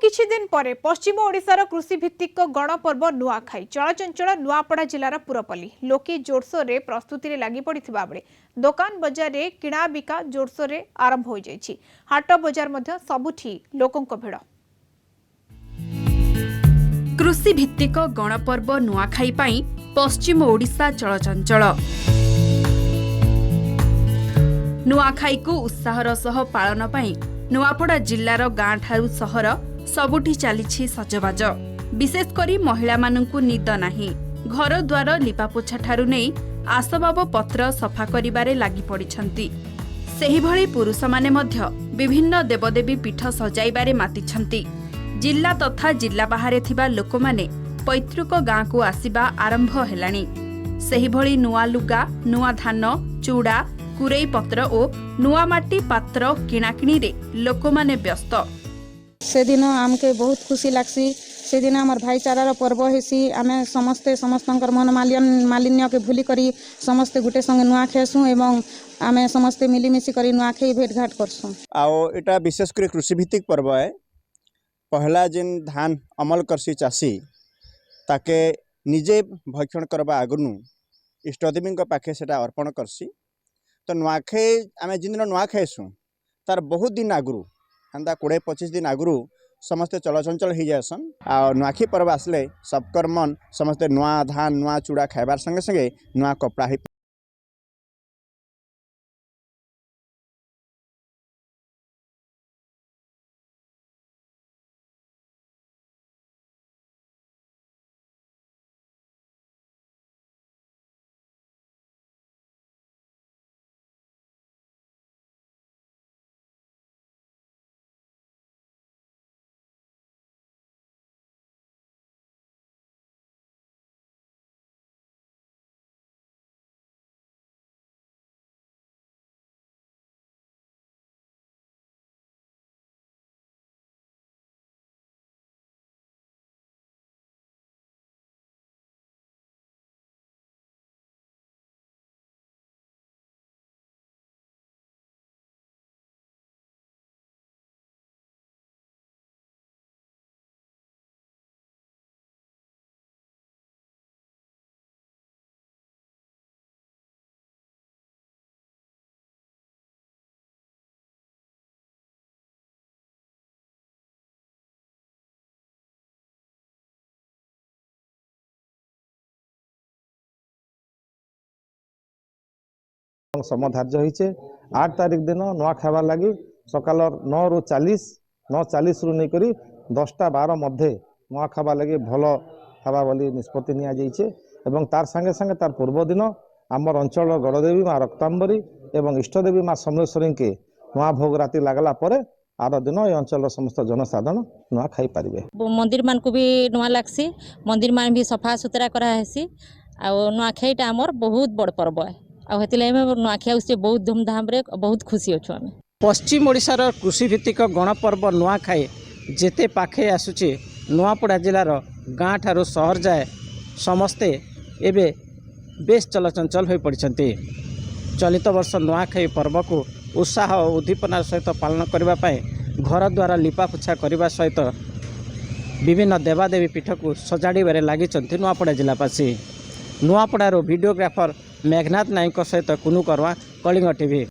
किछि दिन परे पश्चिम ओडिशार कृषि भित्तिक गणपर्व नुआखाई चलचंचल नुआपड़ा जिलार पुरपल्ली लोके जोरसोर रे प्रस्तुति रे लागि पड़िथिबा बेले दोकान बजार रे किणा बिका जोरसोर रे आरंभ हो जाइछि। हाट बजार मध्य सबुठी लोकंक भिड़। कृषि भित्तिक गणपर्व नुआखाई पई पश्चिम ओडिशा चलचंचल। नुआखाई को उत्साहर सह पालन पई नुआपड़ा जिल्लार गाँ ठारू सहर सबुठी चलीछि सजबाज। विशेष करी महिला मानंकु निद नाही। घर द्वार लिपापोछा ठारू नै आसबाब पत्र सफा करिबारे लागि पड़िछंती। सेहि भଳି पुरुष माने मध्य विभिन्न देवदेवी पीठ सजाइबारे मातिछंती। जिल्ला तथा जिल्ला बाहरे थिबा लोकमाने पैतृक गाँ को आसिबा आरंभ हेलाणी। सेहि भଳି नुआ लुगा, नुआ धान, चूड़ा, कुरेई पत्र और नुआ माटी पात्र किणाकिणी रे लोकमाने व्यस्त। से दिन आमके बहुत खुशी लागसी। से दिन आमर भाईचारार पर्व हेसी। आमे समस्ते समस्तंकर मन मालिन्य के भूली करी समस्ते गुटे संगे नुआ खेसु एवं आमे समस्ते मिलीमिशी करी नुआ खेई भेटघाट करसु। आओ एटा विशेष कर कृषि भित्तिक पर्व है। पहला जिन धान अमल करसी चाषी ताके निजे भक्षण करबा आगनु इष्टदेवी पाखे सेटा अर्पण करसी। तो नुआखाई आम जिन दिन नुआ खाइसु तार बहुत दिन आगु एंता 20-25 दिन आगु समस्ते चलचंचल हो जासन। आ नुआखाई पर्व आसले सबकर मन समस्ते नुआ धान नुआ चूड़ा खाइबार संगे संगे नुआ कपड़ा ही समय धार्य होइछे। 8 तारिख दिन नुआ खाइबार लगी सकाल 9:40 रु नहीं करी 10-12 मध्य नुआ खाइबार लगी भल खावा बोली निष्पत्ति निया जाइछे। एवं तार संगे संगे तार पूर्व दिन आमर अंचल गणदेवी माँ रक्तांबरी एवं इष्टदेवी माँ समलेश्वरी के नुआ भोग राति लागला परे आर दिन ये अंचल समस्त जनसाधारण नुआ खाई पारिबे। मंदिर मान को भी नुआ लागसी। मंदिर मान भी सफा सुतरा करा हेसी। आ नुआखाईटा आमर बहुत बड़ पर्व है। नुआखाई से बहुत धूमधाम रे बहुत खुशी अच्छु। आम पश्चिम ओडिशार कृषि भित्तिक गणपर्व नुआखाई जेते पाखे आसुचे नुआपड़ा जिलार गाँ ठारू सहर जाए समस्ते एबे बेस चलचंचल हो पड़ते। चलित वर्ष नुआखाई पर्व को उत्साह और उद्दीपनार सहित पालन करने घर द्वारा लिपापोछा करने सहित विभिन्न देवादेवी पीठ को सजाड़े लगी नुआपड़ा जिलावासी। नुआपड़ार वीडियोग्राफर मेघनाथ नायक सहित कुनु करवा कलिंग टीवी।